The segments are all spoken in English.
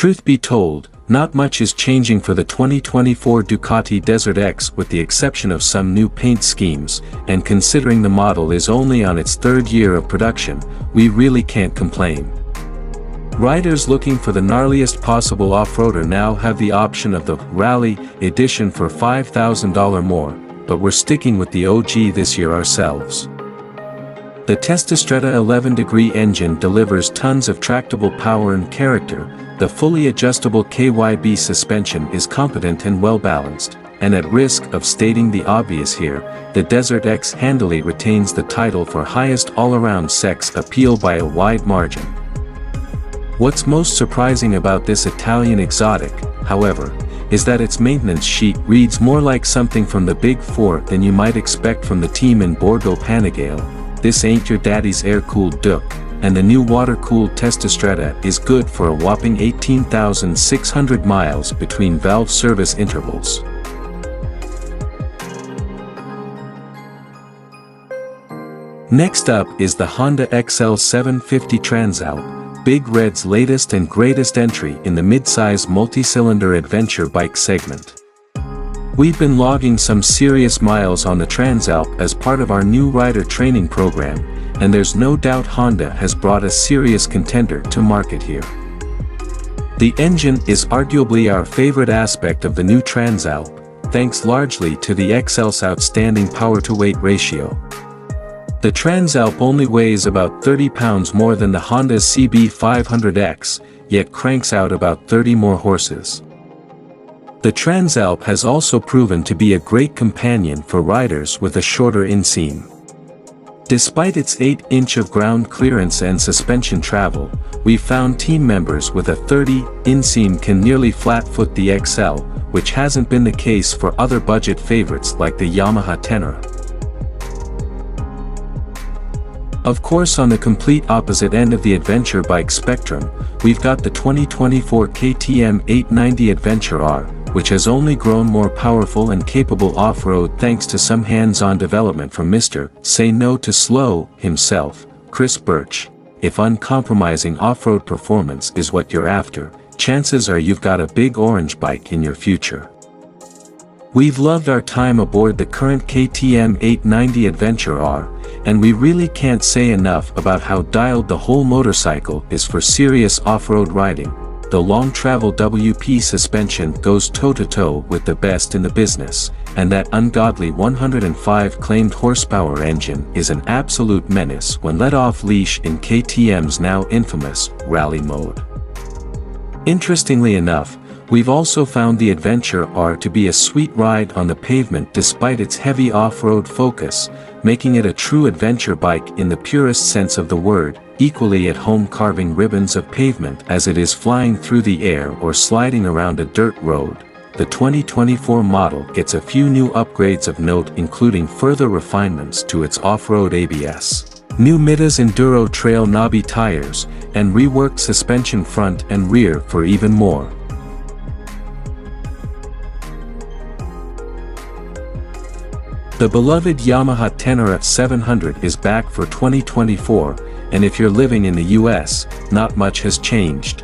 Truth be told, not much is changing for the 2024 Ducati Desert X with the exception of some new paint schemes, and considering the model is only on its third year of production, we really can't complain. Riders looking for the gnarliest possible off-roader now have the option of the Rally Edition for $5,000 more, but we're sticking with the OG this year ourselves. The Testastretta 11-degree engine delivers tons of tractable power and character. The fully adjustable KYB suspension is competent and well-balanced, and at risk of stating the obvious here, the Desert X handily retains the title for highest all-around sex appeal by a wide margin. What's most surprising about this Italian exotic, however, is that its maintenance sheet reads more like something from the Big Four than you might expect from the team in Borgo Panigale. This ain't your daddy's air-cooled Duc, and the new water-cooled Testastretta is good for a whopping 18,600 miles between valve service intervals. Next up is the Honda XL 750 Transalp, Big Red's latest and greatest entry in the mid-size multi-cylinder adventure bike segment. We've been logging some serious miles on the Transalp as part of our new rider training program, and there's no doubt Honda has brought a serious contender to market here. The engine is arguably our favorite aspect of the new Transalp, thanks largely to the XL's outstanding power-to-weight ratio. The Transalp only weighs about 30 pounds more than the Honda's CB500X, yet cranks out about 30 more horses. The Transalp has also proven to be a great companion for riders with a shorter inseam. Despite its 8-inch of ground clearance and suspension travel, we found team members with a 30 inseam can nearly flat-foot the XL, which hasn't been the case for other budget favorites like the Yamaha Tenera. Of course, on the complete opposite end of the adventure bike spectrum, we've got the 2024 KTM 890 Adventure R, which has only grown more powerful and capable off-road thanks to some hands-on development from Mr. Say No to Slow himself, Chris Birch. If uncompromising off-road performance is what you're after, chances are you've got a big orange bike in your future. We've loved our time aboard the current KTM 890 Adventure R, and we really can't say enough about how dialed the whole motorcycle is for serious off-road riding. The long-travel WP suspension goes toe-to-toe with the best in the business, and that ungodly 105 claimed horsepower engine is an absolute menace when let off leash in KTM's now infamous rally mode. Interestingly enough, we've also found the Adventure R to be a sweet ride on the pavement despite its heavy off-road focus, making it a true adventure bike in the purest sense of the word, equally at home carving ribbons of pavement as it is flying through the air or sliding around a dirt road. The 2024 model gets a few new upgrades of note, including further refinements to its off-road ABS, new Mitas Enduro Trail knobby tires, and reworked suspension front and rear for even more. The beloved Yamaha Tenera 700 is back for 2024, and if you're living in the US, not much has changed.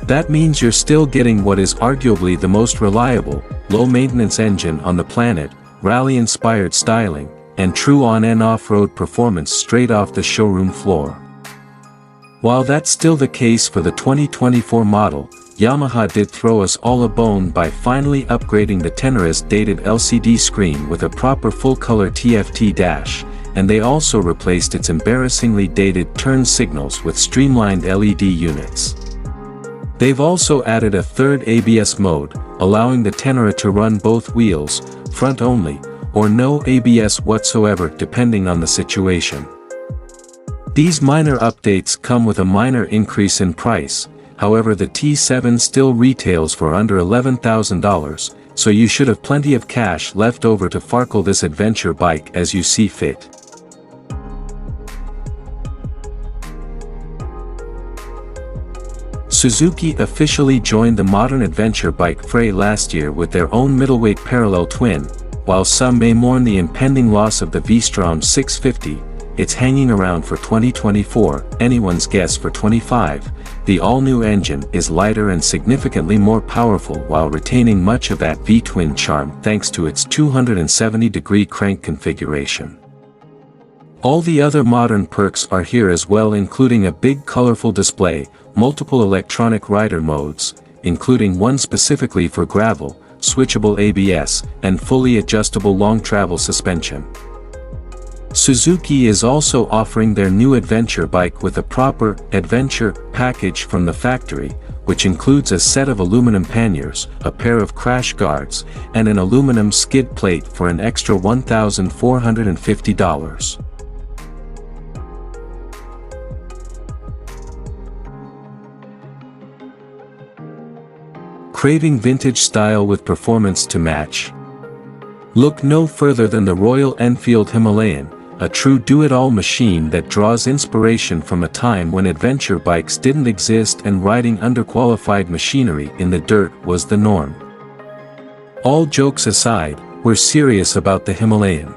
That means you're still getting what is arguably the most reliable, low-maintenance engine on the planet, rally-inspired styling, and true on- and off-road performance straight off the showroom floor. While that's still the case for the 2024 model, Yamaha did throw us all a bone by finally upgrading the Tenera's dated LCD screen with a proper full-color TFT dash, and they also replaced its embarrassingly dated turn signals with streamlined LED units. They've also added a third ABS mode, allowing the Tenera to run both wheels, front only, or no ABS whatsoever depending on the situation. These minor updates come with a minor increase in price. However, the T7 still retails for under $11,000, so you should have plenty of cash left over to farkle this adventure bike as you see fit. Suzuki officially joined the modern adventure bike fray last year with their own middleweight parallel twin. While some may mourn the impending loss of the V-Strom 650, it's hanging around for 2024, anyone's guess for 25. The all-new engine is lighter and significantly more powerful while retaining much of that V-twin charm thanks to its 270-degree crank configuration. All the other modern perks are here as well, including a big colorful display, multiple electronic rider modes, including one specifically for gravel, switchable ABS, and fully adjustable long travel suspension. Suzuki is also offering their new adventure bike with a proper adventure package from the factory, which includes a set of aluminum panniers, a pair of crash guards, and an aluminum skid plate for an extra $1,450. Craving vintage style with performance to match? Look no further than the Royal Enfield Himalayan, a true do-it-all machine that draws inspiration from a time when adventure bikes didn't exist and riding underqualified machinery in the dirt was the norm. All jokes aside, we're serious about the Himalayan.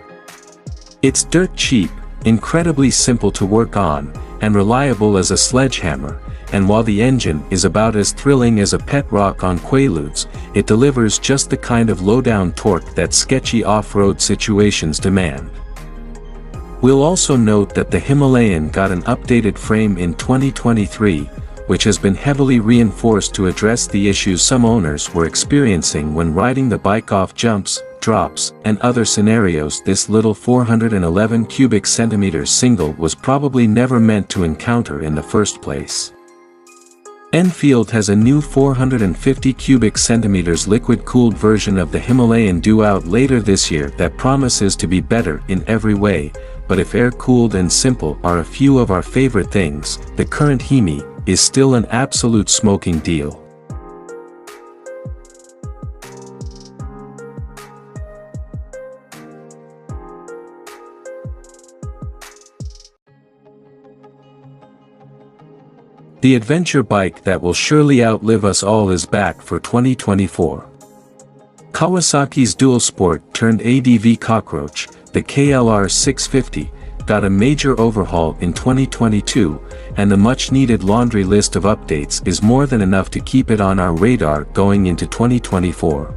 It's dirt cheap, incredibly simple to work on, and reliable as a sledgehammer, and while the engine is about as thrilling as a pet rock on Quaaludes, it delivers just the kind of low-down torque that sketchy off-road situations demand. We'll also note that the Himalayan got an updated frame in 2023, which has been heavily reinforced to address the issues some owners were experiencing when riding the bike off jumps, drops, and other scenarios. This little 411 cubic centimeters single was probably never meant to encounter in the first place. Enfield has a new 450 cubic centimeters liquid-cooled version of the Himalayan due out later this year that promises to be better in every way, but if air-cooled and simple are a few of our favorite things, the current Hemi is still an absolute smoking deal. The adventure bike that will surely outlive us all is back for 2024. Kawasaki's dual sport turned ADV cockroach, the KLR 650, got a major overhaul in 2022, and the much-needed laundry list of updates is more than enough to keep it on our radar going into 2024.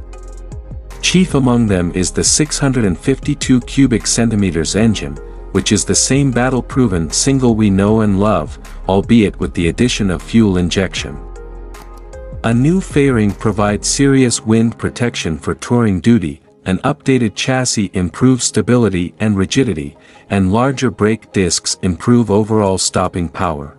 Chief among them is the 652 cubic centimeters engine, which is the same battle-proven single we know and love, albeit with the addition of fuel injection. A new fairing provides serious wind protection for touring duty, an updated chassis improves stability and rigidity, and larger brake discs improve overall stopping power.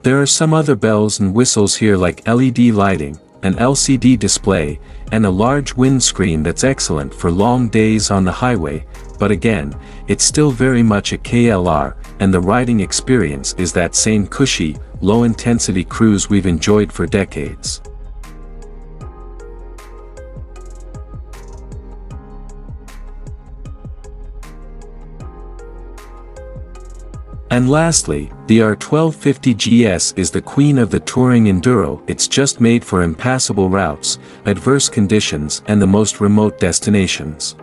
There are some other bells and whistles here like LED lighting, an LCD display, and a large windscreen that's excellent for long days on the highway, but again, it's still very much a KLR, and the riding experience is that same cushy, low-intensity cruise we've enjoyed for decades. And lastly, the R1250 GS is the queen of the touring enduro. It's just made for impassable routes, adverse conditions, and the most remote destinations.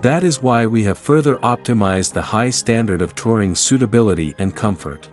That is why we have further optimized the high standard of touring suitability and comfort.